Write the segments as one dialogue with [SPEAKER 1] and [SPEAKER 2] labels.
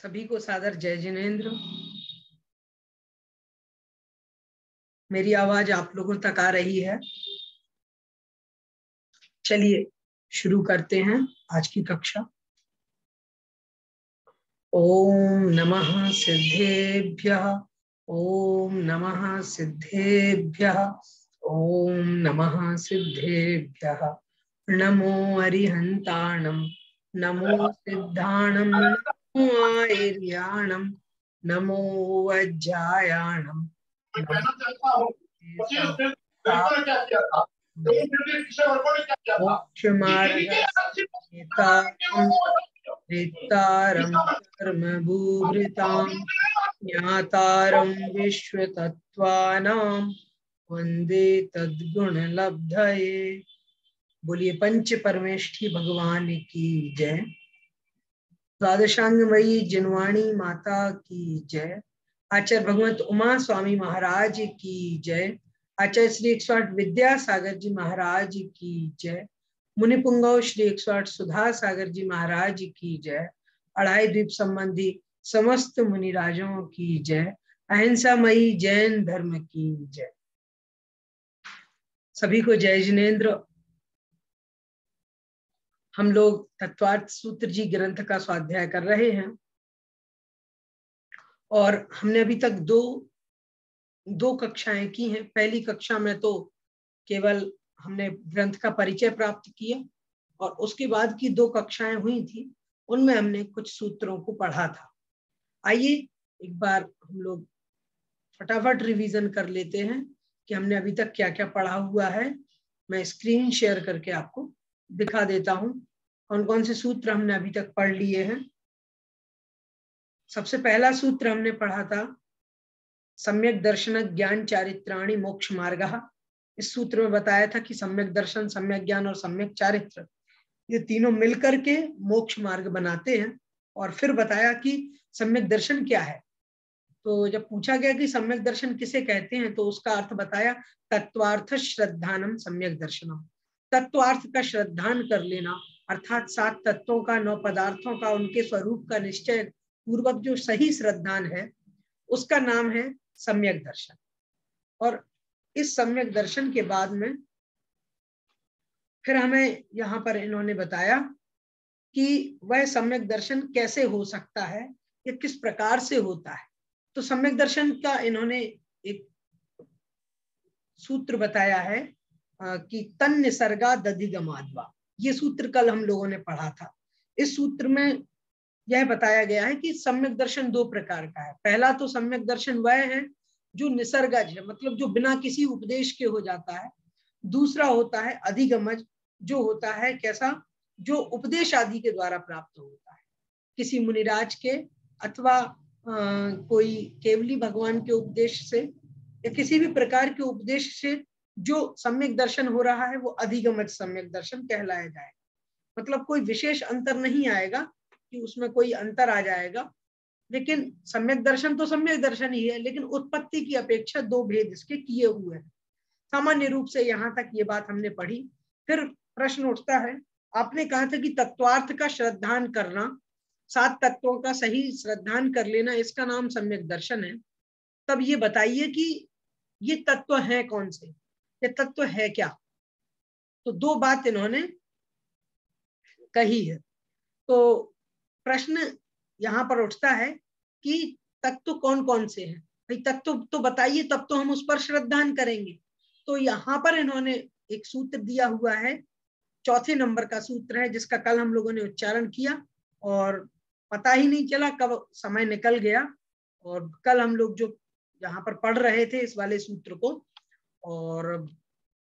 [SPEAKER 1] सभी को सादर जय जिनेंद्र। मेरी आवाज आप लोगों तक आ रही है? चलिए शुरू करते हैं आज की कक्षा। ओम नमः सिद्धेभ्यः, ओम नमः सिद्धेभ्यः, ओम नमः सिद्धेभ्यः। नमो अरिहंताणं, नमो सिद्धाणं, नमो आयर्याणं, नमो वज्रायाणं, मोक्षमार्गं कर्मभूभृतां ज्ञातारं विश्वतत्त्वानां वंदे तद्गुणलब्धये। बोलिए पंच परमेष्ठी भगवान की जय। द्वादशांगमयी जिनवाणी माता की जय। आचार्य भगवत उमा स्वामी महाराज की जय। आचार्य श्री 108 विद्यासागर जी महाराज की जय। मुनि पुंगव श्री 108 सुधा सागर जी महाराज की जय। अढ़ाई द्वीप संबंधी समस्त मुनिराजों की जय। अहिंसामयी जैन धर्म की जय। सभी को जय जिनेंद्र। हम लोग तत्वार्थ सूत्र जी ग्रंथ का स्वाध्याय कर रहे हैं और हमने अभी तक दो कक्षाएं की हैं। पहली कक्षा में तो केवल हमने ग्रंथ का परिचय प्राप्त किया और उसके बाद की दो कक्षाएं हुई थी, उनमें हमने कुछ सूत्रों को पढ़ा था। आइए एक बार हम लोग फटाफट रिवीजन कर लेते हैं कि हमने अभी तक क्या क्या पढ़ा हुआ है। मैं स्क्रीन शेयर करके आपको दिखा देता हूं कौन कौन से सूत्र हमने अभी तक पढ़ लिए हैं। सबसे पहला सूत्र हमने पढ़ा था सम्यक दर्शन ज्ञान चारित्राणि मोक्ष मार्गः। इस सूत्र में बताया था कि सम्यक दर्शन, सम्यक ज्ञान और सम्यक चारित्र ये तीनों मिलकर के मोक्ष मार्ग बनाते हैं। और फिर बताया कि सम्यक दर्शन क्या है। तो जब पूछा गया कि सम्यक दर्शन किसे कहते हैं तो उसका अर्थ बताया तत्वार्थ श्रद्धानम सम्यक दर्शनम। तत्वार्थ का श्रद्धान कर लेना अर्थात 7 तत्वों का, 9 पदार्थों का, उनके स्वरूप का निश्चय पूर्वक जो सही श्रद्धान है उसका नाम है सम्यक दर्शन। और इस सम्यक दर्शन के बाद में फिर हमें यहाँ पर इन्होंने बताया कि वह सम्यक दर्शन कैसे हो सकता है, या किस प्रकार से होता है। तो सम्यक दर्शन का इन्होंने एक सूत्र बताया है कि तन निसर्गा दधिगमाद्वा। ये सूत्र कल हम लोगों ने पढ़ा था। इस सूत्र में यह बताया गया है कि सम्यक दर्शन 2 प्रकार का है। पहला तो सम्यक दर्शन वह है जो निसर्गज है, मतलब जो बिना किसी उपदेश के हो जाता है। दूसरा होता है अधिगमज, जो होता है कैसा, जो उपदेश आदि के द्वारा प्राप्त होता है, किसी मुनिराज के अथवा कोई केवली भगवान के उपदेश से या किसी भी प्रकार के उपदेश से जो सम्यक दर्शन हो रहा है वो अधिगमज सम्यक दर्शन कहलाया जाए। मतलब कोई विशेष अंतर नहीं आएगा कि उसमें कोई अंतर आ जाएगा, लेकिन सम्यक दर्शन तो सम्यक दर्शन ही है, लेकिन उत्पत्ति की अपेक्षा 2 भेद इसके किए हुए हैं। सामान्य रूप से यहाँ तक ये बात हमने पढ़ी। फिर प्रश्न उठता है, आपने कहा था कि तत्वार्थ का श्रद्धान करना, 7 तत्वों का सही श्रद्धान कर लेना, इसका नाम सम्यक दर्शन है। तब ये बताइए कि ये तत्व है कौन से, ये तत्व है क्या। तो 2 बात इन्होंने कही है। तो प्रश्न यहाँ पर उठता है कि तत्व कौन कौन से हैं। भाई तत्व तो बताइए, तब तो हम उस पर श्रद्धान करेंगे। तो यहाँ पर इन्होंने एक सूत्र दिया हुआ है, 4 नंबर का सूत्र है, जिसका कल हम लोगों ने उच्चारण किया और पता ही नहीं चला कब समय निकल गया। और कल हम लोग जो यहाँ पर पढ़ रहे थे इस वाले सूत्र को, और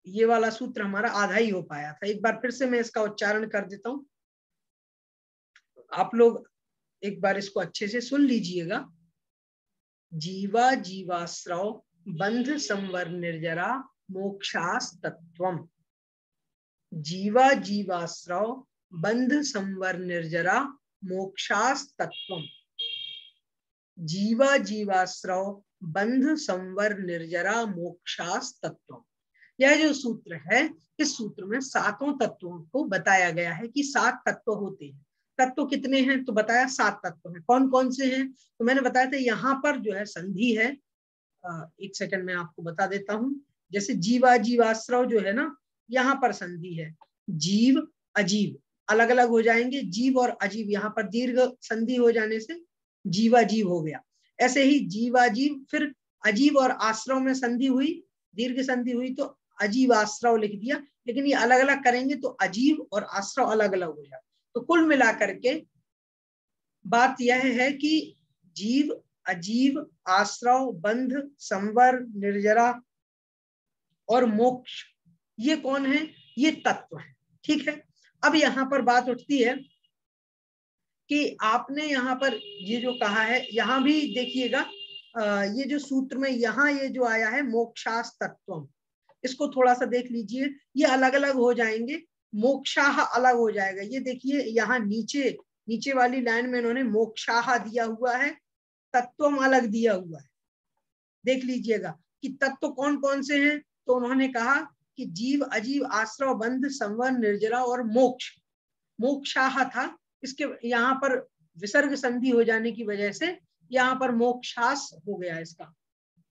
[SPEAKER 1] ये वाला सूत्र हमारा आधा ही हो पाया था। एक बार फिर से मैं इसका उच्चारण कर देता हूँ, आप लोग एक बार इसको अच्छे से सुन लीजिएगा। जीवा जीवाश्रव बंध संवर निर्जरा मोक्षास तत्वम। जीवा जीवाश्रव बंध संवर निर्जरा मोक्षास तत्वम। जीवा जीवाश्रव बंध संवर निर्जरा मोक्षास तत्वम। यह जो सूत्र है, इस सूत्र में 7 तत्वों को बताया गया है कि 7 तत्व होते हैं। तत्व कितने हैं, तो बताया 7 तत्व हैं। कौन कौन से हैं, तो मैंने बताया था यहाँ पर जो है संधि है। एक सेकंड में आपको बता देता हूं। जैसे जीवा जीवाश्रव जो है ना, यहाँ पर संधि है। जीव अजीव अलग अलग हो जाएंगे, जीव और अजीव यहाँ पर दीर्घ संधि हो जाने से जीवा जीव हो गया। ऐसे ही जीवाजीव, फिर अजीव और आश्रव में संधि हुई, दीर्घ संधि हुई तो अजीव आश्रव लिख दिया। लेकिन ये अलग अलग करेंगे तो अजीव और आश्रव अलग अलग हो जाए। तो कुल मिलाकर के बात यह है कि जीव अजीव आश्रव बंध संवर निर्जरा और मोक्ष, ये कौन है, ये तत्व है। ठीक है, अब यहां पर बात उठती है कि आपने यहाँ पर ये जो कहा है, यहाँ भी देखिएगा ये जो सूत्र में यहाँ ये जो आया है मोक्षास तत्वम, इसको थोड़ा सा देख लीजिए। ये अलग अलग हो जाएंगे, मोक्षाह अलग हो जाएगा। ये देखिए यहाँ नीचे नीचे वाली लाइन में इन्होंने मोक्षाह दिया हुआ है, तत्वम अलग दिया हुआ है। देख लीजिएगा कि तत्व कौन कौन से हैं। तो उन्होंने कहा कि जीव अजीव आश्रव बंध संवर निर्जरा और मोक्ष, मोक्षाह था। इसके यहाँ पर विसर्ग संधि हो जाने की वजह से यहाँ पर मोक्षास हो गया, इसका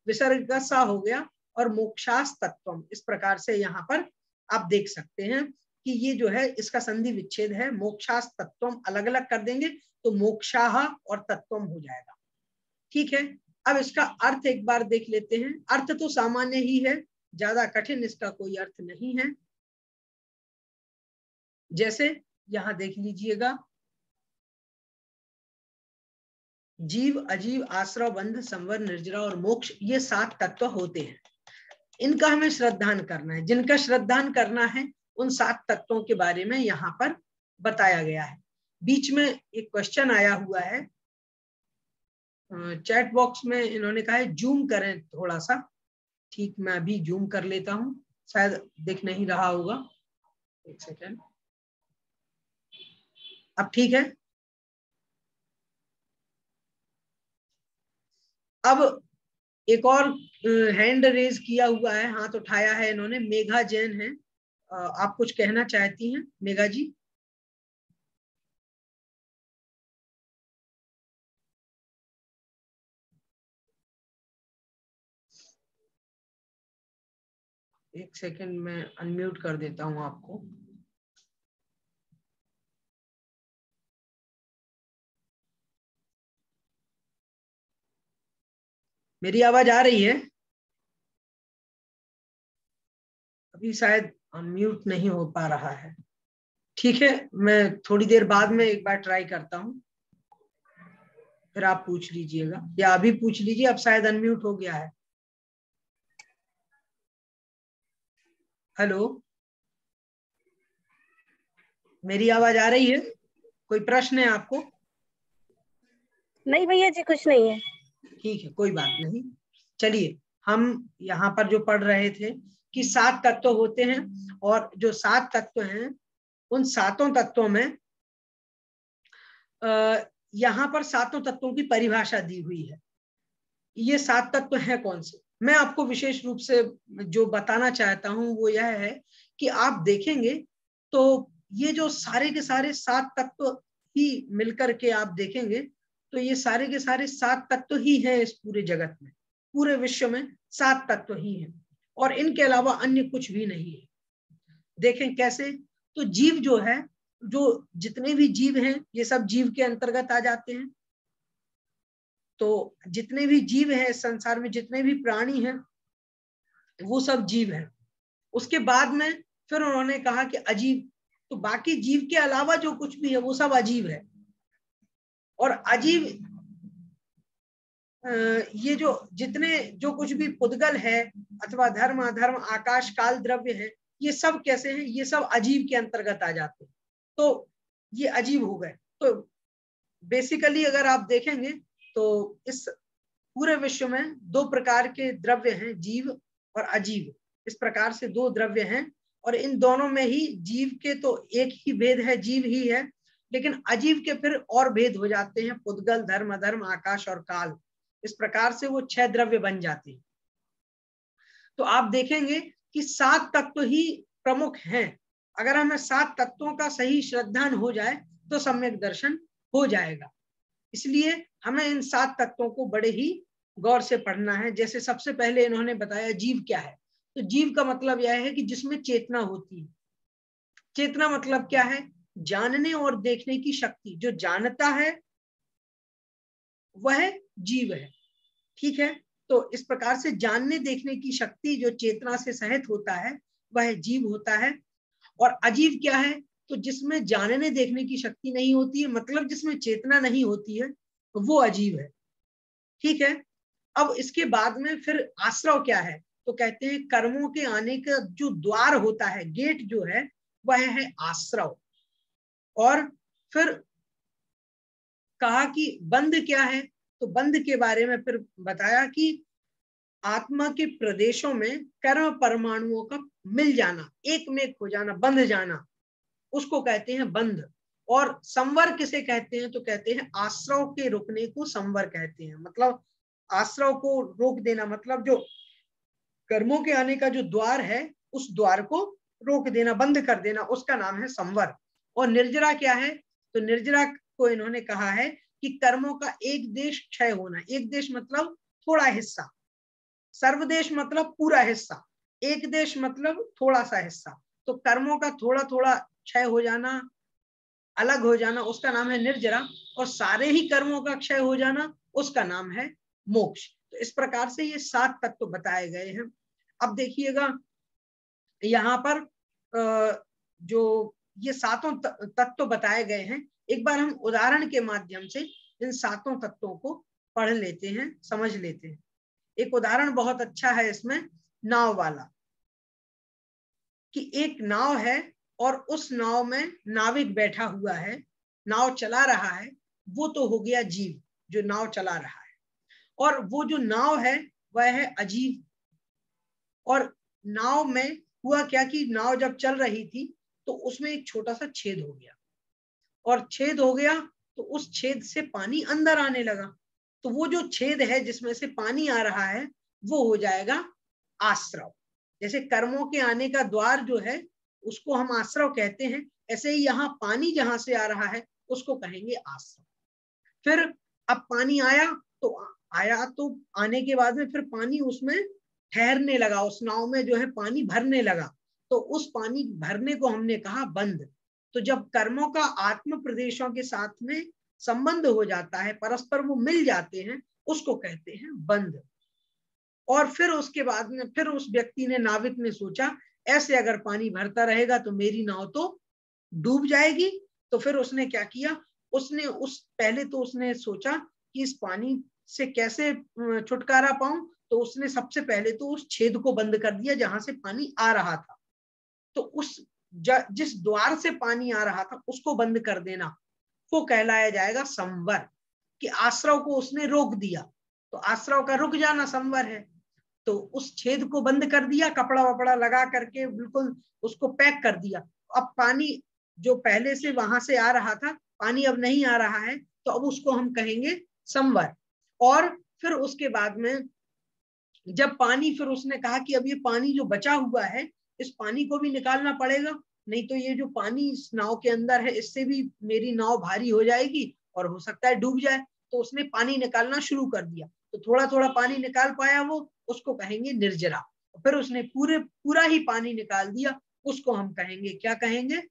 [SPEAKER 1] विसर्ग का सा हो गया और मोक्षास तत्वम। इस प्रकार से यहाँ पर आप देख सकते हैं कि ये जो है इसका संधि विच्छेद है। मोक्षास तत्वम अलग अलग कर देंगे तो मोक्षाह और तत्वम हो जाएगा। ठीक है, अब इसका अर्थ एक बार देख लेते हैं। अर्थ तो सामान्य ही है, ज्यादा कठिन इसका कोई अर्थ नहीं है। जैसे यहां देख लीजिएगा, जीव अजीव आश्रव बंध संवर निर्जरा और मोक्ष, ये 7 तत्व होते हैं। इनका हमें श्रद्धान करना है। जिनका श्रद्धान करना है उन 7 तत्वों के बारे में यहाँ पर बताया गया है। बीच में एक क्वेश्चन आया हुआ है चैट बॉक्स में, इन्होंने कहा है जूम करें थोड़ा सा। ठीक, मैं अभी जूम कर लेता हूं, शायद दिख नहीं रहा होगा। एक सेकेंड, अब ठीक है। अब एक और हैंड रेज किया हुआ है, हाथ उठाया है इन्होंने, मेघा जैन है। आप कुछ कहना चाहती हैं मेघा जी? एक सेकंड में अनम्यूट कर देता हूं आपको। मेरी आवाज आ रही है? अभी शायद अनम्यूट नहीं हो पा रहा है। ठीक है, मैं थोड़ी देर बाद में एक बार ट्राई करता हूं, फिर आप पूछ लीजिएगा या अभी पूछ लीजिए। अब शायद अनम्यूट हो गया है। हेलो, मेरी आवाज आ रही है? कोई प्रश्न है आपको?
[SPEAKER 2] नहीं भैया जी, कुछ नहीं है।
[SPEAKER 1] ठीक है, कोई बात नहीं। चलिए, हम यहाँ पर जो पढ़ रहे थे कि 7 तत्व होते हैं, और जो 7 तत्व हैं उन 7 तत्वों में यहाँ पर 7 तत्वों की परिभाषा दी हुई है। ये 7 तत्व हैं कौन से, मैं आपको विशेष रूप से जो बताना चाहता हूं वो यह है कि आप देखेंगे तो ये जो सारे के सारे 7 तत्व ही मिलकर के आप देखेंगे तो ये सारे के सारे 7 तत्व ही हैं इस पूरे जगत में, पूरे विश्व में 7 तत्व ही हैं, और इनके अलावा अन्य कुछ भी नहीं है। देखें कैसे, तो जीव जो है, जो जितने भी जीव हैं ये सब जीव के अंतर्गत आ जाते हैं। तो जितने भी जीव हैं इस संसार में, जितने भी प्राणी हैं वो सब जीव हैं। उसके बाद में फिर उन्होंने कहा कि अजीव, तो बाकी जीव के अलावा जो कुछ भी है वो सब अजीव है। और अजीव ये जो जितने जो कुछ भी पुद्गल है अथवा धर्म अधर्म आकाश काल द्रव्य है, ये सब कैसे हैं, ये सब अजीव के अंतर्गत आ जाते हैं। तो ये अजीव हो गए। तो बेसिकली अगर आप देखेंगे तो इस पूरे विश्व में 2 प्रकार के द्रव्य हैं, जीव और अजीव। इस प्रकार से 2 द्रव्य हैं, और इन दोनों में ही जीव के तो एक ही भेद है, जीव ही है, लेकिन अजीव के फिर और भेद हो जाते हैं, पुद्गल धर्म अधर्म आकाश और काल। इस प्रकार से वो 6 द्रव्य बन जाते हैं। तो आप देखेंगे कि 7 तत्व ही प्रमुख हैं, अगर हमें 7 तत्वों का सही श्रद्धान हो जाए तो सम्यक दर्शन हो जाएगा। इसलिए हमें इन 7 तत्वों को बड़े ही गौर से पढ़ना है। जैसे सबसे पहले इन्होंने बताया जीव क्या है, तो जीव का मतलब यह है कि जिसमें चेतना होती है। चेतना मतलब क्या है? जानने और देखने की शक्ति। जो जानता है वह जीव है, ठीक है। तो इस प्रकार से जानने देखने की शक्ति जो चेतना से सहित होता है वह जीव होता है। और अजीव क्या है? तो जिसमें जानने देखने की शक्ति नहीं होती है, मतलब जिसमें चेतना नहीं होती है, तो वो अजीव है, ठीक है। अब इसके बाद में फिर आश्रव क्या है? तो कहते हैं कर्मों के आने का जो द्वार होता है, गेट जो है, वह है आश्रव। और फिर कहा कि बंध क्या है? तो बंध के बारे में फिर बताया कि आत्मा के प्रदेशों में कर्म परमाणुओं का मिल जाना, एक में एक हो जाना, बंध जाना, उसको कहते हैं बंध। और संवर किसे कहते हैं? तो कहते हैं आश्रव के रुकने को संवर कहते हैं। मतलब आश्रव को रोक देना, मतलब जो कर्मों के आने का जो द्वार है उस द्वार को रोक देना, बंद कर देना, उसका नाम है संवर। और निर्जरा क्या है? तो निर्जरा को इन्होंने कहा है कि कर्मों का एक देश क्षय होना। एक देश मतलब थोड़ा हिस्सा, सर्वदेश मतलब पूरा हिस्सा, एक देश मतलब थोड़ा सा हिस्सा। तो कर्मों का थोड़ा थोड़ा क्षय हो जाना, अलग हो जाना, उसका नाम है निर्जरा। और सारे ही कर्मों का क्षय हो जाना, उसका नाम है मोक्ष। तो इस प्रकार से ये 7 तत्व बताए गए हैं। अब देखिएगा यहाँ पर जो ये 7 तत्व बताए गए हैं, एक बार हम उदाहरण के माध्यम से इन 7 तत्वों को पढ़ लेते हैं, समझ लेते हैं। एक उदाहरण बहुत अच्छा है इसमें, नाव वाला, कि एक नाव है और उस नाव में नाविक बैठा हुआ है, नाव चला रहा है, वो तो हो गया जीव जो नाव चला रहा है। और वो जो नाव है वह है अजीव। और नाव में हुआ क्या कि नाव जब चल रही थी तो उसमें एक छोटा सा छेद हो गया, और छेद हो गया तो उस छेद से पानी अंदर आने लगा। तो वो जो छेद है जिसमें से पानी आ रहा है वो हो जाएगा आश्रव। जैसे कर्मों के आने का द्वार जो है उसको हम आश्रव कहते हैं, ऐसे ही यहाँ पानी जहां से आ रहा है उसको कहेंगे आश्रव। फिर अब पानी आया तो आने के बाद में फिर पानी उसमें ठहरने लगा, उस नाव में जो है पानी भरने लगा, तो उस पानी भरने को हमने कहा बंध। तो जब कर्मों का आत्म प्रदेशों के साथ में संबंध हो जाता है, परस्पर वो मिल जाते हैं, उसको कहते हैं बंध। और फिर उसके बाद में फिर उस व्यक्ति ने, नाविक ने सोचा ऐसे अगर पानी भरता रहेगा तो मेरी नाव तो डूब जाएगी। तो फिर उसने क्या किया, पहले तो उसने सोचा कि इस पानी से कैसे छुटकारा पाऊं, तो उसने सबसे पहले तो उस छेद को बंद कर दिया जहां से पानी आ रहा था। तो जिस द्वार से पानी आ रहा था उसको बंद कर देना, वो कहलाया जाएगा संवर। कि आश्रव को उसने रोक दिया, तो आश्रव का रुक जाना संवर है। तो उस छेद को बंद कर दिया, कपड़ा वपड़ा लगा करके बिल्कुल उसको पैक कर दिया। अब पानी जो पहले से वहां से आ रहा था, पानी अब नहीं आ रहा है, तो अब उसको हम कहेंगे संवर। और फिर उसके बाद में जब पानी, फिर उसने कहा कि अब ये पानी जो बचा हुआ है इस पानी को भी निकालना पड़ेगा, नहीं तो ये जो पानी इस नाव के अंदर है इससे भी मेरी नाव भारी हो जाएगी और हो सकता है डूब जाए। तो उसने पानी निकालना शुरू कर दिया, तो थोड़ा थोड़ा पानी निकाल पाया वो, उसको कहेंगे निर्जरा। फिर उसने पूरा ही पानी निकाल दिया, उसको हम कहेंगे, क्या कहेंगे?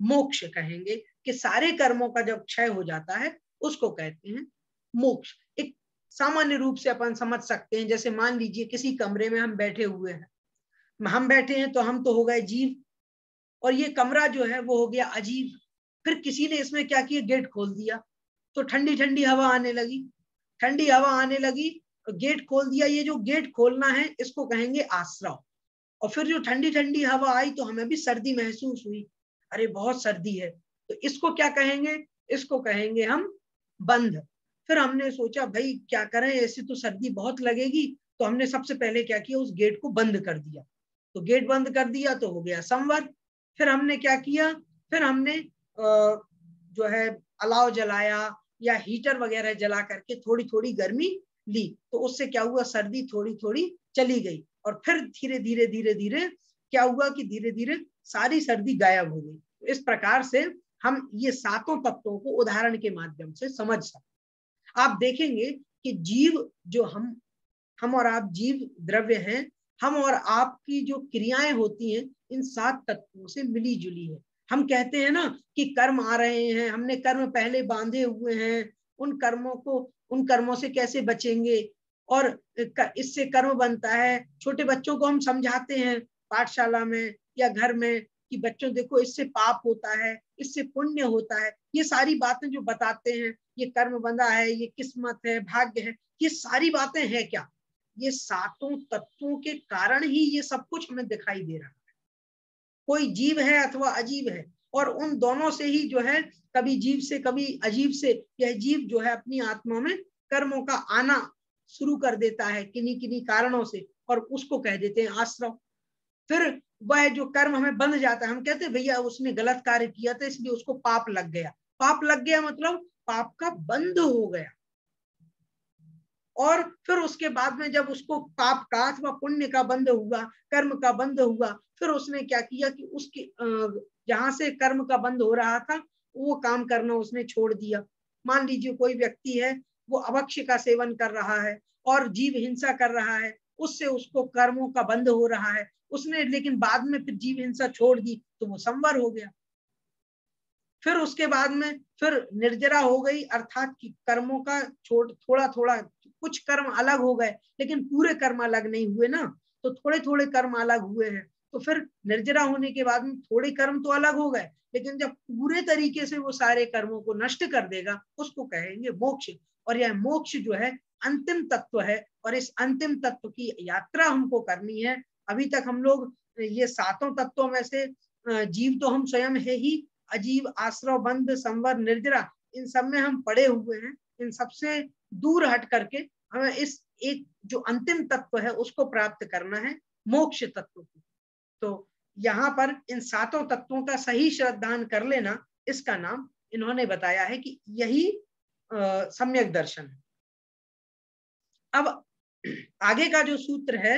[SPEAKER 1] मोक्ष कहेंगे। कि सारे कर्मों का जब क्षय हो जाता है उसको कहते हैं मोक्ष। एक सामान्य रूप से अपन समझ सकते हैं, जैसे मान लीजिए किसी कमरे में हम बैठे हुए हैं, हम बैठे हैं तो हम तो हो गए जीव, और ये कमरा जो है वो हो गया अजीव। फिर किसी ने इसमें क्या किया, गेट खोल दिया, तो ठंडी ठंडी हवा आने लगी, ठंडी हवा आने लगी, गेट खोल दिया। ये जो गेट खोलना है इसको कहेंगे आश्रव। और फिर जो ठंडी ठंडी हवा आई तो हमें भी सर्दी महसूस हुई, अरे बहुत सर्दी है, तो इसको क्या कहेंगे? इसको कहेंगे हम बंध। फिर हमने सोचा भाई क्या करें, ऐसे तो सर्दी बहुत लगेगी, तो हमने सबसे पहले क्या किया, उस गेट को बंद कर दिया। तो गेट बंद कर दिया तो हो गया संवर। फिर हमने क्या किया, फिर हमने जो है अलाव जलाया या हीटर वगैरह जला करके थोड़ी थोड़ी गर्मी ली, तो उससे क्या हुआ, सर्दी थोड़ी थोड़ी चली गई। और फिर धीरे धीरे धीरे धीरे क्या हुआ कि धीरे धीरे सारी सर्दी गायब हो गई। तो इस प्रकार से हम ये सातों तत्वों को उदाहरण के माध्यम से समझ सकते। आप देखेंगे कि जीव जो हम और आप जीव द्रव्य हैं, हम और आपकी जो क्रियाएं होती हैं इन सात तत्वों से मिली जुली है। हम कहते हैं ना कि कर्म आ रहे हैं, हमने कर्म पहले बांधे हुए हैं, उन कर्मों से कैसे बचेंगे, और इससे कर्म बनता है। छोटे बच्चों को हम समझाते हैं पाठशाला में या घर में कि बच्चों देखो इससे पाप होता है, इससे पुण्य होता है। ये सारी बातें जो बताते हैं, ये कर्म बंधा है, ये किस्मत है, भाग्य है, ये सारी बातें हैं क्या? ये सातों तत्वों के कारण ही ये सब कुछ हमें दिखाई दे रहा है। कोई जीव है अथवा अजीब है, और उन दोनों से ही जो है, कभी जीव से कभी अजीब से, यह जीव जो है अपनी आत्मा में कर्मों का आना शुरू कर देता है किन्हीं किन्हीं कारणों से, और उसको कह देते हैं आश्रव। फिर वह जो कर्म हमें बंध जाता है, हम कहते हैं भैया उसने गलत कार्य किया था इसलिए उसको पाप लग गया। पाप लग गया मतलब पाप का बंध हो गया। और फिर उसके बाद में जब उसको पाप का अथवा पुण्य का बंध हुआ, कर्म का बंध हुआ, फिर उसने क्या किया कि उसके जहां से कर्म का बंध हो रहा था वो काम करना उसने छोड़ दिया। मान लीजिए कोई व्यक्ति है, वो अभक्ष्य का सेवन कर रहा है और जीव हिंसा कर रहा है, उससे उसको कर्मों का बंध हो रहा है। उसने लेकिन बाद में फिर जीव हिंसा छोड़ दी तो वो संवर हो गया। फिर उसके बाद में फिर निर्जरा हो गई, अर्थात कि कर्मों का थोड़ा थोड़ा कुछ कर्म अलग हो गए, लेकिन पूरे कर्म अलग नहीं हुए ना, तो थोड़े थोड़े कर्म अलग हुए हैं। तो फिर निर्जरा होने के बाद में थोड़े कर्म तो अलग हो गए, लेकिन जब पूरे तरीके से वो सारे कर्मों को नष्ट कर देगा उसको कहेंगे मोक्ष। और यह मोक्ष जो है अंतिम तत्व है, और इस अंतिम तत्व की यात्रा हमको करनी है। अभी तक हम लोग ये सातों तत्वों में से जीव तो हम स्वयं है ही, अजीव, आश्रव, बंध, संवर, निर्जरा, इन सब में हम पड़े हुए हैं। इन सबसे दूर हट करके हमें इस एक जो अंतिम तत्व है उसको प्राप्त करना है, मोक्ष तत्व को। तो यहाँ पर इन सातों तत्वों का सही श्रद्धान कर लेना, इसका नाम इन्होंने बताया है कि यही सम्यक दर्शन है। अब आगे का जो सूत्र है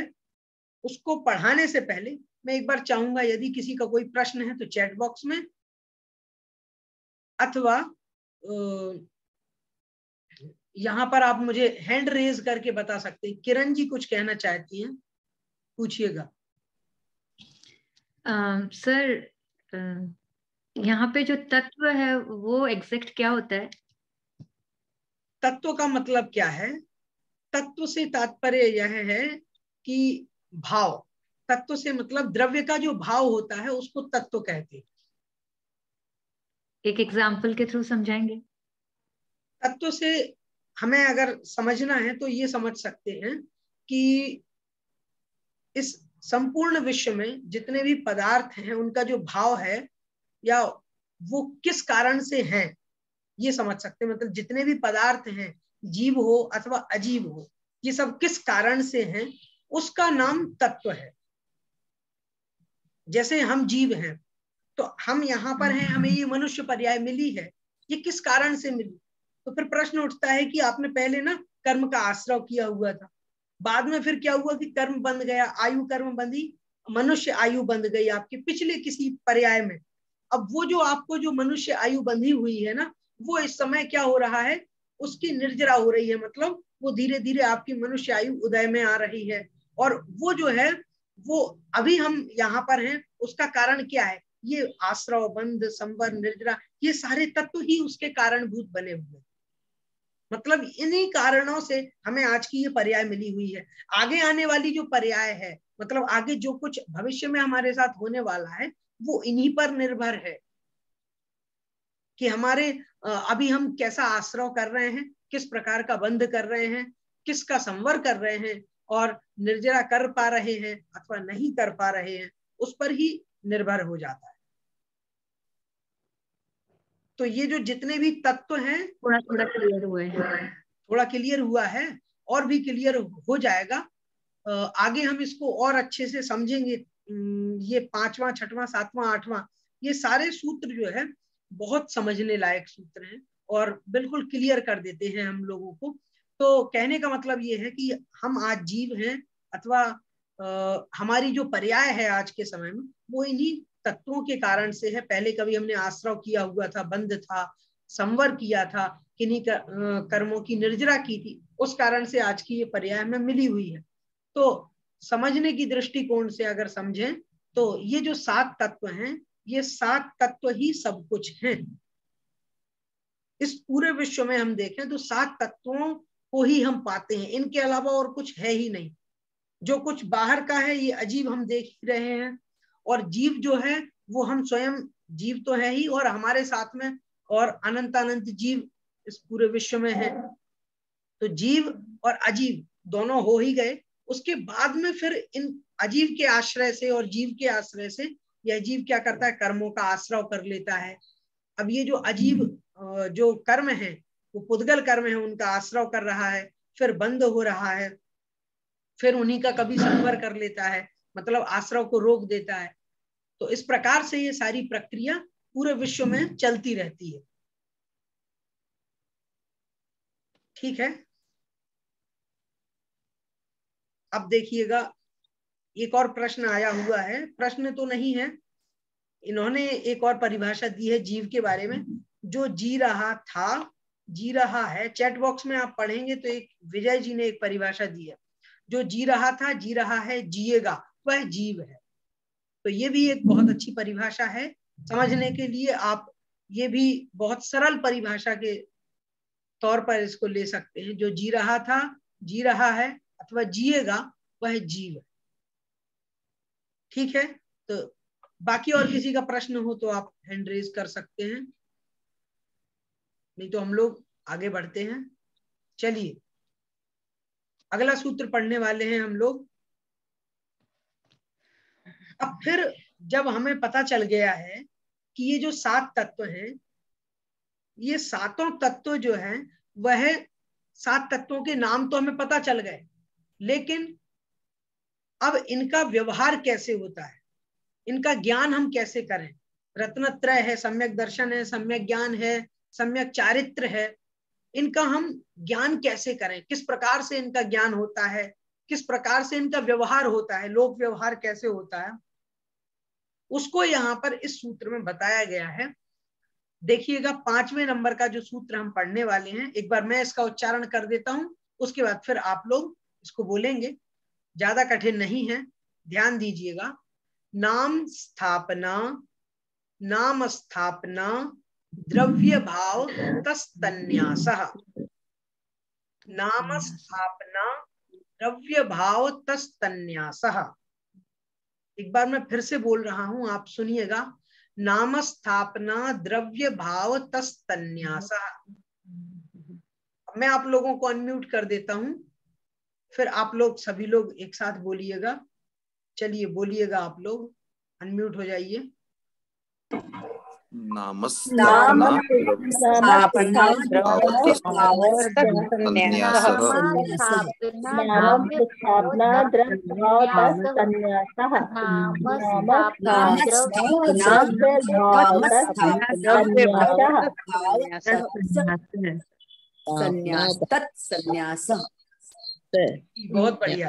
[SPEAKER 1] उसको पढ़ाने से पहले मैं एक बार चाहूंगा यदि किसी का कोई प्रश्न है तो चैट बॉक्स में, अथवा यहाँ पर आप मुझे हैंड रेज करके बता सकते हैं। किरण जी कुछ कहना चाहती हैं, पूछिएगा।
[SPEAKER 3] सर यहाँ पे जो तत्व है वो एग्जैक्ट क्या होता है?
[SPEAKER 1] तत्व का मतलब क्या है? तत्व से तात्पर्य यह है कि भाव, तत्व से मतलब द्रव्य का जो भाव होता है उसको तत्व कहते हैं।
[SPEAKER 3] एक एग्जाम्पल के थ्रू समझाएंगे?
[SPEAKER 1] तत्व से हमें अगर समझना है तो ये समझ सकते हैं कि इस संपूर्ण विश्व में जितने भी पदार्थ हैं उनका जो भाव है या वो किस कारण से हैं, ये समझ सकते हैं। मतलब जितने भी पदार्थ हैं, जीव हो अथवा अजीव हो, ये सब किस कारण से हैं, उसका नाम तत्व है। जैसे हम जीव हैं तो हम यहाँ पर हैं, हमें ये मनुष्य पर्याय मिली है, ये किस कारण से मिली? तो फिर प्रश्न उठता है कि आपने पहले ना कर्म का आश्रव किया हुआ था, बाद में फिर क्या हुआ कि कर्म बंध गया, आयु कर्म बंधी, मनुष्य आयु बंध गई आपकी पिछले किसी पर्याय में। अब वो जो आपको जो मनुष्य आयु बंधी हुई है ना, वो इस समय क्या हो रहा है, उसकी निर्जरा हो रही है। मतलब वो धीरे धीरे आपकी मनुष्य आयु उदय में आ रही है। और वो जो है वो अभी हम यहाँ पर हैं, उसका कारण क्या है? ये आश्रव, बंध, संवर, निर्जरा, ये सारे तत्व ही उसके कारणभूत बने हुए। मतलब इन्हीं कारणों से हमें आज की ये पर्याय मिली हुई है। आगे आने वाली जो पर्याय है, मतलब आगे जो कुछ भविष्य में हमारे साथ होने वाला है, वो इन्हीं पर निर्भर है कि हमारे अभी हम कैसा आश्रव कर रहे हैं, किस प्रकार का बंध कर रहे हैं, किसका संवर कर रहे हैं, और निर्जरा कर पा रहे हैं अथवा नहीं कर पा रहे हैं, उस पर ही निर्भर हो जाता है। तो ये जो जितने भी तत्व हैं,
[SPEAKER 3] थोड़ा थोड़ा क्लियर हुआ है,
[SPEAKER 1] थोड़ा क्लियर हुआ है, और भी क्लियर हो जाएगा। आगे हम इसको और अच्छे से समझेंगे। ये 5वां, 6वां, 7वां, 8वां, ये सारे सूत्र जो है बहुत समझने लायक सूत्र हैं और बिल्कुल क्लियर कर देते हैं हम लोगों को। तो कहने का मतलब ये है कि हम आज जीव हैं, अथवा हमारी जो पर्याय है आज के समय में वो इन्हीं तत्वों के कारण से है। पहले कभी हमने आश्रव किया हुआ था, बंध था, संवर किया था, किन्हीं कर्मों की निर्जरा की थी, उस कारण से आज की ये पर्याय में मिली हुई है। तो समझने की दृष्टिकोण से अगर समझें तो ये जो 7 तत्व हैं, ये 7 तत्व ही सब कुछ हैं। इस पूरे विश्व में हम देखें तो 7 तत्वों को ही हम पाते हैं, इनके अलावा और कुछ है ही नहीं। जो कुछ बाहर का है ये अजीब हम देख ही रहे हैं, और जीव जो है वो हम स्वयं जीव तो है ही, और हमारे साथ में और अनंत अनंत जीव इस पूरे विश्व में है। तो जीव और अजीव दोनों हो ही गए। उसके बाद में फिर इन अजीव के आश्रय से और जीव के आश्रय से यह जीव क्या करता है, कर्मों का आश्रय कर लेता है। अब ये जो अजीब जो कर्म है वो पुद्गल कर्म है, उनका आश्रय कर रहा है, फिर बंद हो रहा है, फिर उन्हीं का कभी संवर कर लेता है, मतलब आश्रय को रोक देता है। तो इस प्रकार से ये सारी प्रक्रिया पूरे विश्व में चलती रहती है। ठीक है, अब देखिएगा एक और प्रश्न आया हुआ है, प्रश्न तो नहीं है, इन्होंने एक और परिभाषा दी है जीव के बारे में। जो जी रहा था, जी रहा है, चैट बॉक्स में आप पढ़ेंगे तो एक विजय जी ने एक परिभाषा दी है, जो जी रहा था, जी रहा है, जिएगा, वह जीव है। तो ये भी एक बहुत अच्छी परिभाषा है समझने के लिए। आप ये भी बहुत सरल परिभाषा के तौर पर इसको ले सकते हैं। जो जी रहा था, जी रहा है अथवा जिएगा, वह जीव है। ठीक है, तो बाकी और किसी का प्रश्न हो तो आप हैंड रेज कर सकते हैं, नहीं तो हम लोग आगे बढ़ते हैं। चलिए अगला सूत्र पढ़ने वाले हैं हम लोग। अब फिर जब हमें पता चल गया है कि ये जो 7 तत्व हैं, ये सातों तत्व जो हैं वह 7 तत्वों के नाम तो हमें पता चल गए, लेकिन अब इनका व्यवहार कैसे होता है, इनका ज्ञान हम कैसे करें। रत्नत्रय है, सम्यक दर्शन है, सम्यक ज्ञान है, सम्यक चारित्र है, इनका हम ज्ञान कैसे करें, किस प्रकार से इनका ज्ञान होता है, किस प्रकार से इनका व्यवहार होता है, लोक व्यवहार कैसे होता है, उसको यहाँ पर इस सूत्र में बताया गया है। देखिएगा 5वें नंबर का जो सूत्र हम पढ़ने वाले हैं, एक बार मैं इसका उच्चारण कर देता हूं, उसके बाद फिर आप लोग इसको बोलेंगे, ज्यादा कठिन नहीं है, ध्यान दीजिएगा। नाम स्थापना, नाम स्थापना द्रव्य भाव तस्तन्यासः, नाम स्थापना द्रव्य भाव तस्तन्यासः। एक बार मैं फिर से बोल रहा हूं, आप सुनिएगा। नाम स्थापना द्रव्य भाव तस्तन्यासः। मैं आप लोगों को अनम्यूट कर देता हूं, फिर आप लोग सभी लोग एक साथ बोलिएगा। चलिए बोलिएगा, आप लोग अनम्यूट हो जाइए।
[SPEAKER 4] नामस्थापना
[SPEAKER 1] बहुत बढ़िया।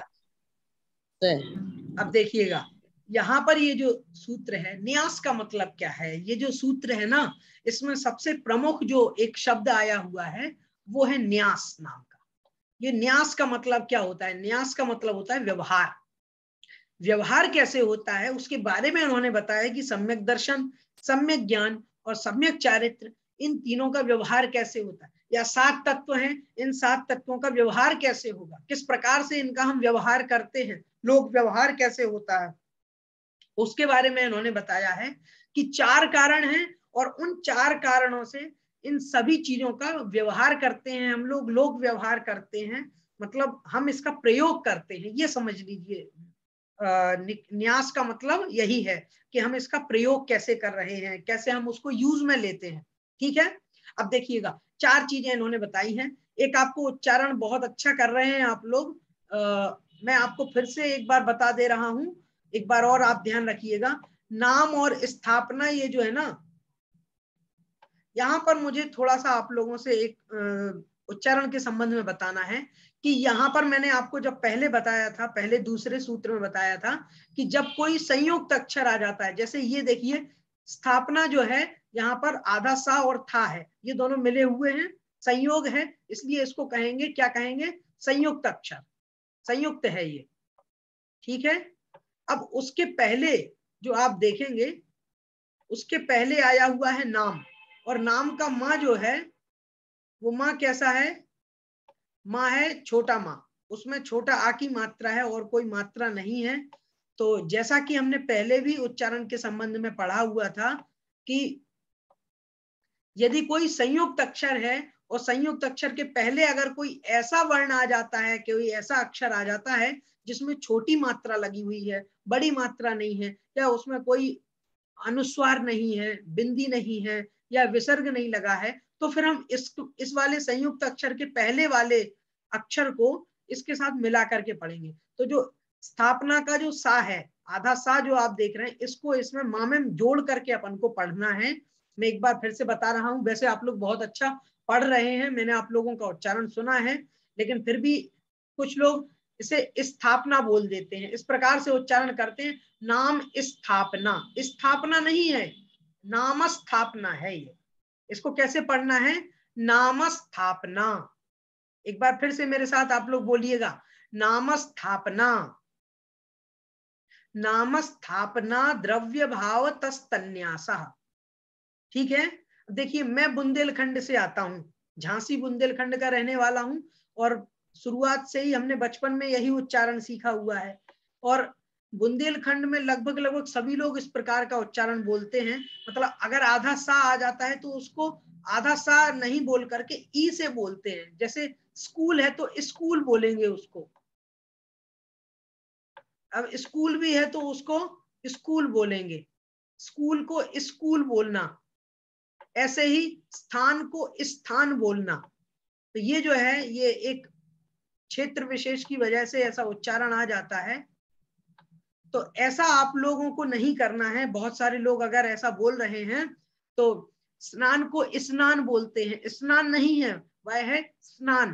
[SPEAKER 1] अब देखिएगा यहाँ पर ये जो सूत्र है, न्यास का मतलब क्या है। ये जो सूत्र है ना, इसमें सबसे प्रमुख जो एक शब्द आया हुआ है वो है न्यास नाम का। ये न्यास का मतलब क्या होता है, न्यास का मतलब होता है व्यवहार। व्यवहार कैसे होता है उसके बारे में उन्होंने बताया कि सम्यक दर्शन, सम्यक ज्ञान और सम्यक चारित्र, इन तीनों का व्यवहार कैसे होता है। या 7 तत्व हैं, इन 7 तत्वों का व्यवहार कैसे होगा, किस प्रकार से इनका हम व्यवहार करते हैं, लोक व्यवहार कैसे होता है, उसके बारे में इन्होंने बताया है कि 4 कारण हैं, और उन 4 कारणों से इन सभी चीजों का व्यवहार करते हैं हम लोग, लोक व्यवहार करते हैं, मतलब हम इसका प्रयोग करते हैं। ये समझ लीजिए, न्यास का मतलब यही है कि हम इसका प्रयोग कैसे कर रहे हैं, कैसे हम उसको यूज में लेते हैं। ठीक है, अब देखिएगा 4 चीजें इन्होंने बताई हैं। एक आपको उच्चारण बहुत अच्छा कर रहे हैं आप लोग, मैं आपको फिर से एक बार बता दे रहा हूं, एक बार और आप ध्यान रखिएगा। नाम और स्थापना, ये जो है ना, यहां पर मुझे थोड़ा सा आप लोगों से एक उच्चारण के संबंध में बताना है कि यहाँ पर मैंने आपको जब पहले बताया था, पहले दूसरे सूत्र में बताया था कि जब कोई संयुक्त अक्षर आ जाता है, जैसे ये देखिए स्थापना जो है यहाँ पर आधा सा और था है, ये दोनों मिले हुए हैं, संयोग है, इसलिए इसको कहेंगे, क्या कहेंगे, संयुक्त अक्षर, संयुक्त है ये, ठीक है। अब उसके पहले जो आप देखेंगे, उसके पहले आया हुआ है नाम, और नाम का माँ जो है वो माँ कैसा है, माँ है छोटा माँ, उसमें छोटा आ की मात्रा है और कोई मात्रा नहीं है। तो जैसा कि हमने पहले भी उच्चारण के संबंध में पढ़ा हुआ था कि यदि कोई संयुक्त अक्षर है और संयुक्त अक्षर के पहले अगर कोई ऐसा वर्ण आ जाता है, कोई ऐसा अक्षर आ जाता है जिसमें छोटी मात्रा लगी हुई है, बड़ी मात्रा नहीं है, या उसमें कोई अनुस्वार नहीं है, बिंदी नहीं है, या विसर्ग नहीं लगा है, तो फिर हम इस वाले संयुक्त अक्षर के पहले वाले अक्षर को इसके साथ मिला करके पढ़ेंगे। तो जो स्थापना का जो सा है, आधा सा जो आप देख रहे हैं, इसको इसमें माँ में जोड़ करके अपन को पढ़ना है। मैं एक बार फिर से बता रहा हूं, वैसे आप लोग बहुत अच्छा पढ़ रहे हैं, मैंने आप लोगों का उच्चारण सुना है, लेकिन फिर भी कुछ लोग इसे स्थापना बोल देते हैं, इस प्रकार से उच्चारण करते हैं, नाम स्थापना, स्थापना नहीं है, नाम स्थापना है ये। इसको कैसे पढ़ना है, नाम स्थापना। एक बार फिर से मेरे साथ आप लोग बोलिएगा, नाम स्थापना, नाम स्थापना द्रव्य भाव तस्तन्यासः, ठीक है। देखिए मैं बुंदेलखंड से आता हूं, झांसी बुंदेलखंड का रहने वाला हूं, और शुरुआत से ही हमने बचपन में यही उच्चारण सीखा हुआ है, और बुंदेलखंड में लगभग लगभग सभी लोग इस प्रकार का उच्चारण बोलते हैं। मतलब अगर आधा सा आ जाता है तो उसको आधा सा नहीं बोल करके ई से बोलते हैं, जैसे स्कूल है तो स्कूल बोलेंगे उसको, अब स्कूल भी है तो उसको स्कूल बोलेंगे, स्कूल को स्कूल बोलना, ऐसे ही स्थान को स्थान बोलना। तो ये जो है ये एक क्षेत्र विशेष की वजह से ऐसा उच्चारण आ जाता है, तो ऐसा आप लोगों को नहीं करना है। बहुत सारे लोग अगर ऐसा बोल रहे हैं तो स्नान को स्नान बोलते हैं, स्नान नहीं है, वह है स्नान।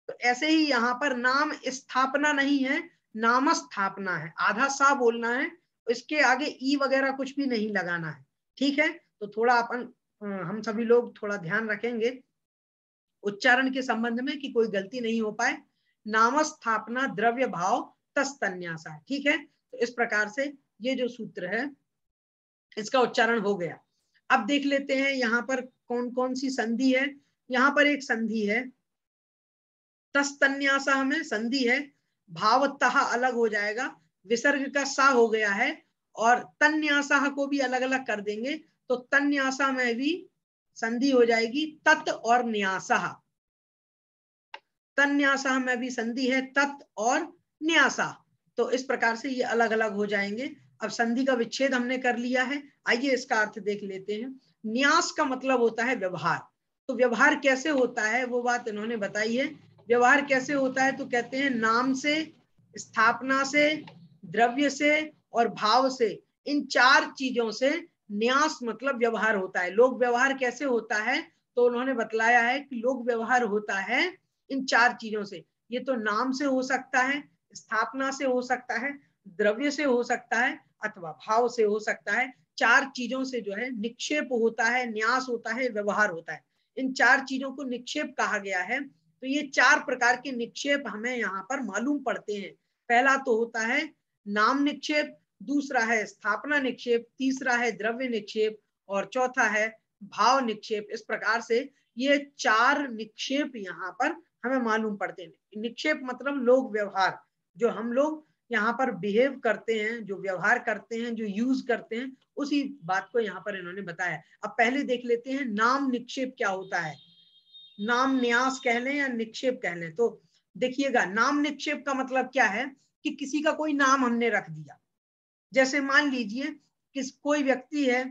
[SPEAKER 1] तो ऐसे ही यहाँ पर नाम स्थापना नहीं है, नाम स्थापना है, आधा सा बोलना है, इसके आगे ई वगैरह कुछ भी नहीं लगाना है, ठीक है। तो थोड़ा अपन हम सभी लोग थोड़ा ध्यान रखेंगे उच्चारण के संबंध में कि कोई गलती नहीं हो पाए। नाम स्थापना द्रव्य भाव तस्तन्यासा, ठीक है। तो इस प्रकार से ये जो सूत्र है इसका उच्चारण हो गया। अब देख लेते हैं यहाँ पर कौन कौन सी संधि है। यहाँ पर एक संधि है तस्तन्यासा में संधि है, भावतः अलग हो जाएगा, विसर्ग का सा हो गया है, और तन्यासा को भी अलग अलग कर देंगे, तो तन्यासा में भी संधि हो जाएगी तत् और न्यासा, तन्यासा में भी संधि है तत् और न्यासा। तो इस प्रकार से ये अलग अलग हो जाएंगे। अब संधि का विच्छेद हमने कर लिया है, आइए इसका अर्थ देख लेते हैं। न्यास का मतलब होता है व्यवहार, तो व्यवहार कैसे होता है वो बात इन्होंने बताई है। व्यवहार कैसे होता है तो कहते हैं नाम से, स्थापना से, द्रव्य से और भाव से, इन चार चीजों से न्यास मतलब व्यवहार होता है। लोक व्यवहार कैसे होता है तो उन्होंने बतलाया है कि लोक व्यवहार होता है इन चार चीजों से। ये तो नाम से हो सकता है, स्थापना से हो सकता है, द्रव्य से हो सकता है, अथवा भाव से हो सकता है। चार चीजों से जो है निक्षेप होता है, न्यास होता है, व्यवहार होता है। इन चार चीजों को निक्षेप कहा गया है। तो ये चार प्रकार के निक्षेप हमें यहाँ पर मालूम पड़ते हैं। पहला तो होता है नाम निक्षेप, दूसरा है स्थापना निक्षेप, तीसरा है द्रव्य निक्षेप, और चौथा है भाव निक्षेप। इस प्रकार से ये चार निक्षेप यहाँ पर हमें मालूम पड़ते हैं। निक्षेप मतलब लोक व्यवहार, जो हम लोग यहाँ पर बिहेव करते हैं, जो व्यवहार करते हैं, जो यूज करते हैं, उसी बात को यहाँ पर इन्होंने बताया। अब पहले देख लेते हैं नाम निक्षेप क्या होता है। नाम न्यास कह लें या निक्षेप कह लें, तो देखिएगा नाम निक्षेप का मतलब क्या है कि किसी का कोई नाम हमने रख दिया। जैसे मान लीजिए कि कोई व्यक्ति है,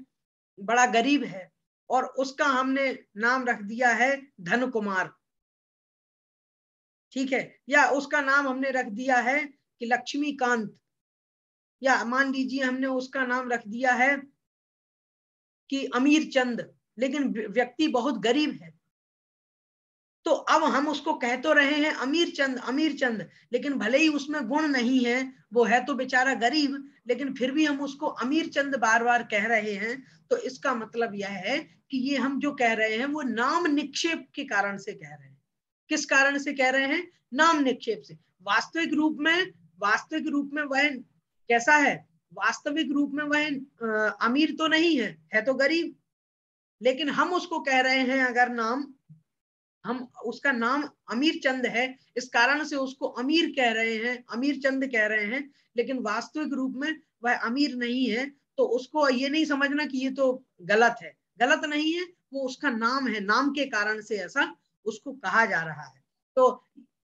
[SPEAKER 1] बड़ा गरीब है, और उसका हमने नाम रख दिया है धन कुमार, ठीक है, या उसका नाम हमने रख दिया है कि लक्ष्मीकांत, या मान लीजिए हमने उसका नाम रख दिया है कि अमीर चंद, लेकिन व्यक्ति बहुत गरीब है। तो अब हम उसको कह तो रहे हैं अमीर चंद अमीर चंद, लेकिन भले ही उसमें गुण नहीं है, वो है तो बेचारा गरीब, लेकिन फिर भी हम उसको अमीर चंद बार बार कह रहे हैं। तो इसका मतलब यह है कि ये हम जो कह रहे हैं वो नाम निक्षेप के कारण से कह रहे हैं। किस कारण से कह रहे हैं? नाम निक्षेप से। वास्तविक रूप में वह कैसा है? वास्तविक रूप में वह अमीर तो नहीं है तो गरीब, लेकिन हम उसको कह रहे हैं अगर नाम, हम उसका नाम अमीर चंद है, इस कारण से उसको अमीर कह रहे हैं, अमीर चंद कह रहे हैं, लेकिन वास्तविक रूप में वह अमीर नहीं है। तो उसको ये नहीं समझना कि ये तो गलत है, गलत नहीं है, वो उसका नाम है, नाम के कारण से ऐसा उसको कहा जा रहा है। तो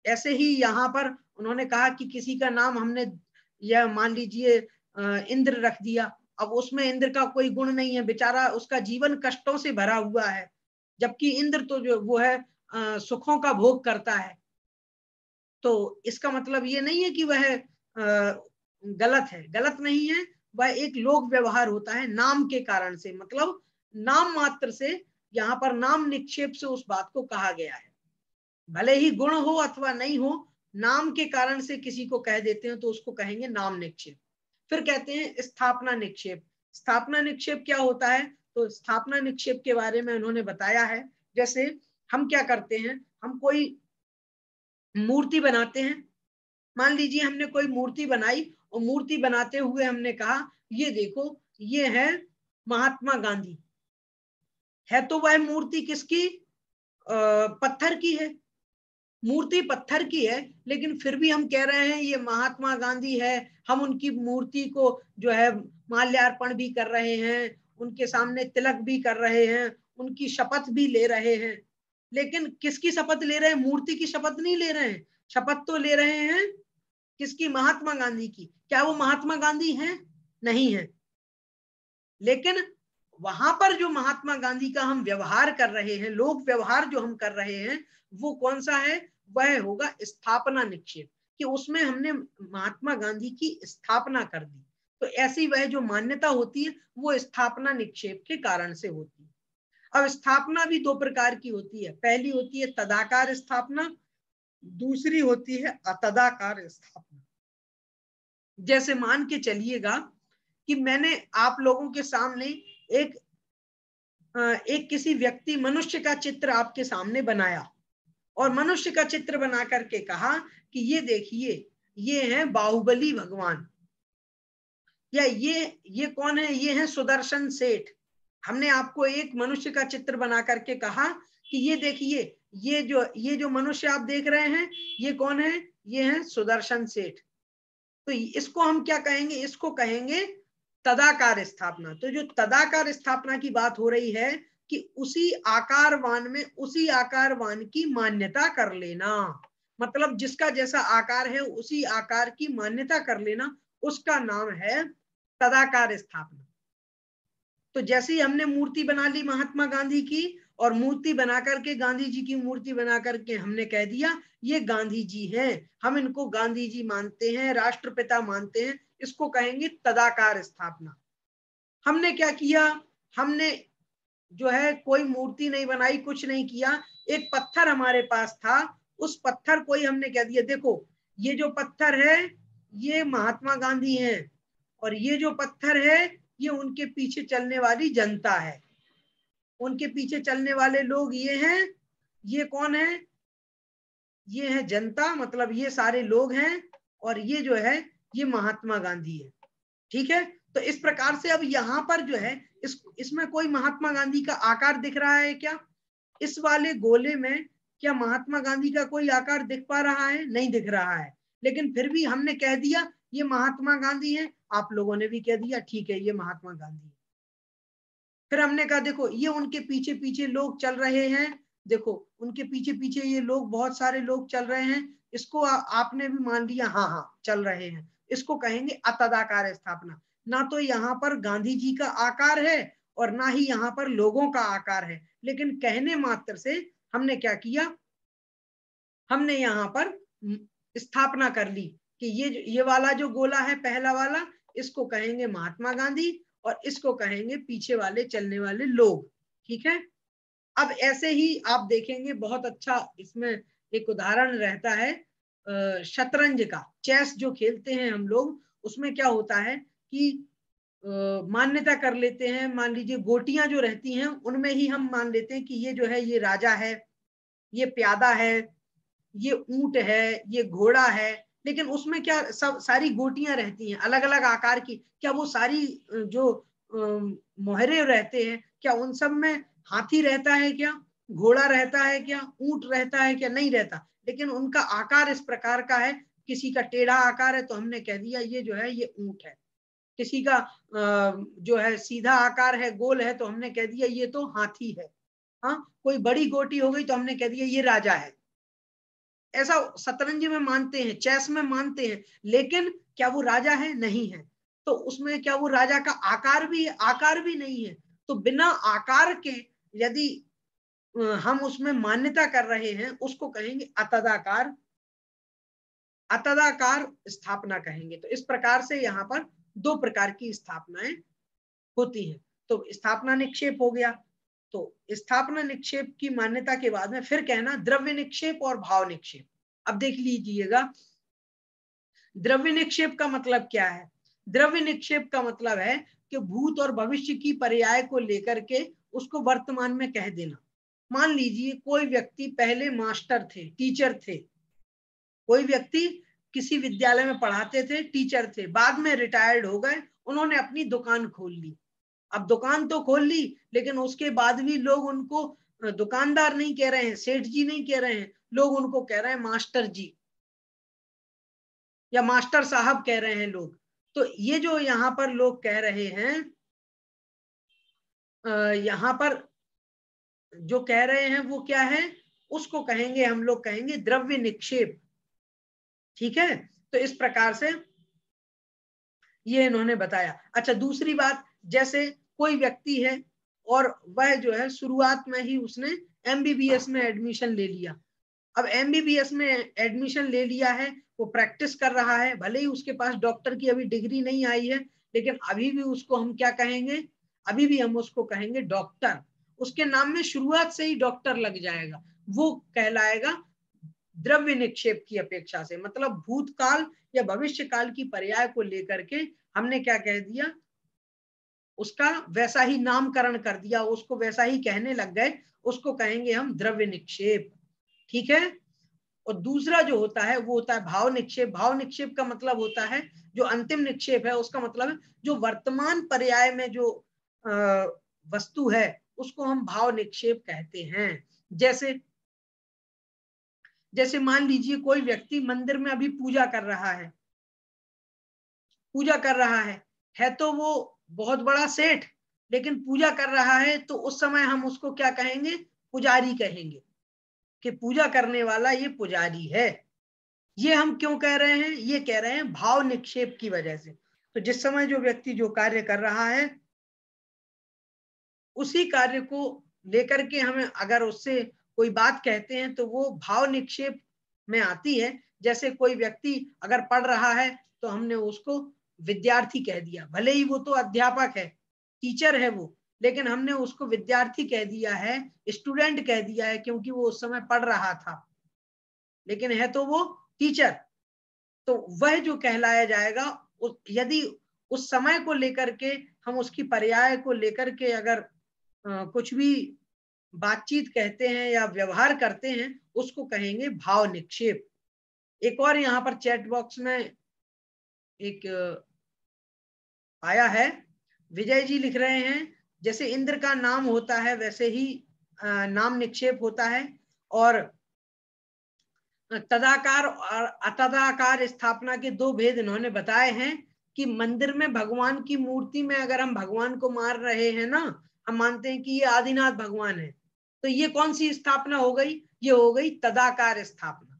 [SPEAKER 1] ऐसे ही यहाँ पर उन्होंने कहा कि किसी का नाम हमने, यह मान लीजिए इंद्र रख दिया, अब उसमें इंद्र का कोई गुण नहीं है, बेचारा उसका जीवन कष्टों से भरा हुआ है, जबकि इंद्र तो जो वो है सुखों का भोग करता है। तो इसका मतलब ये नहीं है कि वह गलत है, गलत नहीं है, वह एक लोक व्यवहार होता है नाम के कारण से, मतलब नाम मात्र से, यहाँ पर नाम निक्षेप से उस बात को कहा गया है। भले ही गुण हो अथवा नहीं हो, नाम के कारण से किसी को कह देते हैं तो उसको कहेंगे नाम निक्षेप। फिर कहते हैं स्थापना निक्षेप। स्थापना निक्षेप क्या होता है? तो स्थापना निक्षेप के बारे में उन्होंने बताया है, जैसे हम क्या करते हैं, हम कोई मूर्ति बनाते हैं, मान लीजिए हमने कोई मूर्ति बनाई और मूर्ति बनाते हुए हमने कहा ये देखो ये है महात्मा गांधी, है तो वह मूर्ति किसकी? पत्थर की है, मूर्ति पत्थर की है, लेकिन फिर भी हम कह रहे हैं ये महात्मा गांधी है। हम उनकी मूर्ति को जो है माल्यार्पण भी कर रहे हैं, उनके सामने तिलक भी कर रहे हैं, उनकी शपथ भी ले रहे हैं। लेकिन किसकी शपथ ले रहे हैं? मूर्ति की शपथ नहीं ले रहे हैं, शपथ तो ले रहे हैं किसकी? महात्मा गांधी की। क्या वो महात्मा गांधी हैं? नहीं है। लेकिन वहां पर जो महात्मा गांधी का हम व्यवहार कर रहे हैं, लोक व्यवहार जो हम कर रहे हैं, वो कौन सा है? वह होगा स्थापना निक्षेप, कि उसमें हमने महात्मा गांधी की स्थापना कर दी। तो ऐसी वह जो मान्यता होती है वो स्थापना निक्षेप के कारण से होती है। अब स्थापना भी दो प्रकार की होती है, पहली होती है तदाकार स्थापना, दूसरी होती है अतदाकार स्थापना। जैसे मान के चलिएगा कि मैंने आप लोगों के सामने एक किसी व्यक्ति मनुष्य का चित्र आपके सामने बनाया, और मनुष्य का चित्र बना करके कहा कि ये देखिए ये है बाहुबली भगवान, या ये कौन है? ये है सुदर्शन सेठ। हमने आपको एक मनुष्य का चित्र बना करके कहा कि ये देखिए ये जो मनुष्य आप देख रहे हैं ये कौन है? ये है सुदर्शन सेठ। तो इसको हम क्या कहेंगे? इसको कहेंगे तदाकार स्थापना। तो जो तदाकार स्थापना की बात हो रही है कि उसी आकारवान में उसी आकारवान की मान्यता कर लेना, मतलब जिसका जैसा आकार है उसी आकार की मान्यता कर लेना, उसका नाम है तदाकार स्थापना। तो जैसे ही हमने मूर्ति बना ली महात्मा गांधी की, और मूर्ति बना करके गांधी जी की मूर्ति बना करके हमने कह दिया ये गांधी जी हैं, हम इनको गांधी जी मानते हैं, राष्ट्रपिता मानते हैं, इसको कहेंगे तदाकार स्थापना। हमने क्या किया? हमने जो है कोई मूर्ति नहीं बनाई, कुछ नहीं किया, एक पत्थर हमारे पास था, उस पत्थर को ही हमने कह दिया देखो ये जो पत्थर है ये महात्मा गांधी हैं, और ये जो पत्थर है ये उनके पीछे चलने वाली जनता है, उनके पीछे चलने वाले लोग ये हैं। ये कौन है? ये है जनता, मतलब ये सारे लोग हैं, और ये जो है ये महात्मा गांधी है। ठीक है, तो इस प्रकार से अब यहाँ पर जो है इसमें कोई महात्मा गांधी का आकार दिख रहा है क्या? इस वाले गोले में क्या महात्मा गांधी का कोई आकार दिख पा रहा है? नहीं दिख रहा है, लेकिन फिर भी हमने कह दिया ये महात्मा गांधी है, आप लोगों ने भी कह दिया ठीक है ये महात्मा गांधी है। फिर हमने कहा देखो ये उनके पीछे पीछे लोग चल रहे हैं, देखो उनके पीछे पीछे ये लोग, बहुत सारे लोग चल रहे हैं, इसको आपने भी मान लिया हाँ हाँ चल रहे हैं, इसको कहेंगे अतदाकार स्थापना। ना तो यहाँ पर गांधी जी का आकार है और ना ही यहाँ पर लोगों का आकार है, लेकिन कहने मात्र से हमने क्या किया? हमने यहाँ पर स्थापना कर ली कि ये वाला जो गोला है पहला वाला, इसको कहेंगे महात्मा गांधी, और इसको कहेंगे पीछे वाले चलने वाले लोग। ठीक है, अब ऐसे ही आप देखेंगे बहुत अच्छा इसमें एक उदाहरण रहता है शतरंज का, चेस जो खेलते हैं हम लोग, उसमें क्या होता है कि मान्यता कर लेते हैं, मान लीजिए गोटियां जो रहती हैं उनमें ही हम मान लेते हैं कि ये जो है ये राजा है, ये प्यादा है, ये ऊंट है, ये घोड़ा है, लेकिन उसमें क्या सब सारी गोटियां रहती हैं अलग अलग आकार की, क्या वो सारी जो मोहरे रहते हैं क्या उन सब में हाथी रहता है, क्या घोड़ा रहता है, क्या ऊंट रहता है, क्या नहीं रहता, लेकिन उनका आकार इस प्रकार का है, किसी का टेढ़ा आकार है तो हमने कह दिया ये जो है ये ऊंट है, किसी का जो है सीधा आकार है गोल है तो हमने कह दिया ये तो हाथी है, हाँ कोई बड़ी गोटी हो गई तो हमने कह दिया ये राजा है। ऐसा शतरंज में मानते हैं, चेस में मानते हैं, लेकिन क्या वो राजा है? नहीं है। तो उसमें क्या वो राजा का आकार भी है? आकार भी नहीं है। तो बिना आकार के यदि हम उसमें मान्यता कर रहे हैं उसको कहेंगे अतदाकार, अतदाकार स्थापना कहेंगे। तो इस प्रकार से यहाँ पर दो प्रकार की स्थापनाएं होती हैं। तो स्थापना निक्षेप हो गया। तो स्थापना निक्षेप की मान्यता के बाद में फिर कहना द्रव्य निक्षेप और भाव निक्षेप। अब देख लीजिएगा द्रव्य निक्षेप का मतलब क्या है। द्रव्य निक्षेप का मतलब है कि भूत और भविष्य की पर्याय को लेकर के उसको वर्तमान में कह देना। मान लीजिए कोई व्यक्ति पहले मास्टर थे, टीचर थे, कोई व्यक्ति किसी विद्यालय में पढ़ाते थे, टीचर थे, बाद में रिटायर्ड हो गए, उन्होंने अपनी दुकान खोल ली। अब दुकान तो खोल ली लेकिन उसके बाद भी लोग उनको दुकानदार नहीं कह रहे हैं, सेठ जी नहीं कह रहे हैं, लोग उनको कह रहे हैं मास्टर जी या मास्टर साहब कह रहे हैं लोग। तो ये जो यहाँ पर लोग कह रहे हैं, यहाँ पर जो कह रहे हैं वो क्या है, उसको कहेंगे हम लोग कहेंगे द्रव्य निक्षेप। ठीक है, तो इस प्रकार से ये इन्होंने बताया। अच्छा दूसरी बात, जैसे कोई व्यक्ति है और वह जो है शुरुआत में ही उसने एमबीबीएस में एडमिशन ले लिया। अब एमबीबीएस में एडमिशन ले लिया है, वो प्रैक्टिस कर रहा है, भले ही उसके पास डॉक्टर की अभी डिग्री नहीं आई है, लेकिन अभी भी उसको हम क्या कहेंगे, अभी भी हम उसको कहेंगे डॉक्टर। उसके नाम में शुरुआत से ही डॉक्टर लग जाएगा, वो कहलाएगा द्रव्य निक्षेप की अपेक्षा से। मतलब भूतकाल या भविष्य काल की पर्याय को लेकर के हमने क्या कह दिया, उसका वैसा ही नामकरण कर दिया, उसको वैसा ही कहने लग गए, उसको कहेंगे हम द्रव्य निक्षेप। ठीक है। और दूसरा जो होता है वो होता है भाव निक्षेप। भाव निक्षेप का मतलब होता है जो अंतिम निक्षेप है, उसका मतलब है जो वर्तमान पर्याय में जो वस्तु है उसको हम भाव निक्षेप कहते हैं। जैसे मान लीजिए कोई व्यक्ति मंदिर में अभी पूजा कर रहा है, पूजा कर रहा है तो वो बहुत बड़ा सेठ, लेकिन पूजा कर रहा है, तो उस समय हम उसको क्या कहेंगे, पुजारी कहेंगे, कि पूजा करने वाला ये पुजारी है। ये हम क्यों कह रहे हैं, ये कह रहे हैं भाव निक्षेप की वजह से। तो जिस समय जो व्यक्ति जो कार्य कर रहा है उसी कार्य को लेकर के हमें अगर उससे कोई बात कहते हैं तो वो भाव निक्षेप में आती है। जैसे कोई व्यक्ति अगर पढ़ रहा है तो हमने उसको विद्यार्थी कह दिया, भले ही वो तो अध्यापक है, टीचर है वो, लेकिन हमने उसको विद्यार्थी कह दिया है, स्टूडेंट कह दिया है, क्योंकि वो उस समय पढ़ रहा था, लेकिन है तो वो टीचर। तो वह जो कहलाया जाएगा, यदि उस समय को लेकर के हम उसकी पर्याय को लेकर के अगर कुछ भी बातचीत कहते हैं या व्यवहार करते हैं, उसको कहेंगे भाव निक्षेप। एक और यहाँ पर चैट बॉक्स में एक आया है, विजय जी लिख रहे हैं जैसे इंद्र का नाम होता है वैसे ही नाम निक्षेप होता है, और तदाकार और अतदाकार स्थापना के दो भेद इन्होंने बताए हैं कि मंदिर में भगवान की मूर्ति में अगर हम भगवान को मार रहे हैं ना, हम मानते हैं कि ये आदिनाथ भगवान है, तो ये कौन सी स्थापना हो गई, ये हो गई तदाकार स्थापना।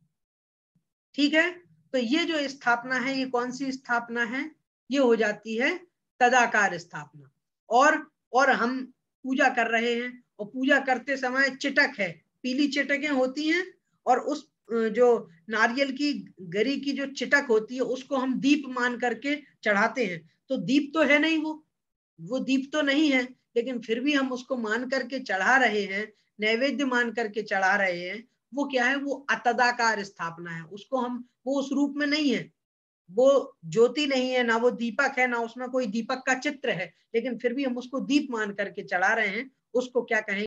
[SPEAKER 1] ठीक है, तो ये जो स्थापना है ये कौन सी स्थापना है, ये हो जाती है तदाकार स्थापना। और हम पूजा कर रहे हैं और पूजा करते समय चिटक है, पीली चिटकें होती हैं, और उस जो नारियल की गरी की जो चिटक होती है उसको हम दीप मान करके चढ़ाते हैं। तो दीप तो है नहीं, वो दीप तो नहीं है, लेकिन फिर भी हम उसको मान करके चढ़ा रहे हैं, नैवेद्य मान करके चढ़ा रहे हैं, वो क्या है, वो अतदाकार स्थापना है। उसको हम, वो उस रूप में नहीं है, वो ज्योति नहीं है, ना वो दीपक है, ना उसमें कोई दीपक का चित्र है, लेकिन फिर भी हम उसको दीप मान करके चढ़ा रहे हैं, उसको क्या कहेंगे?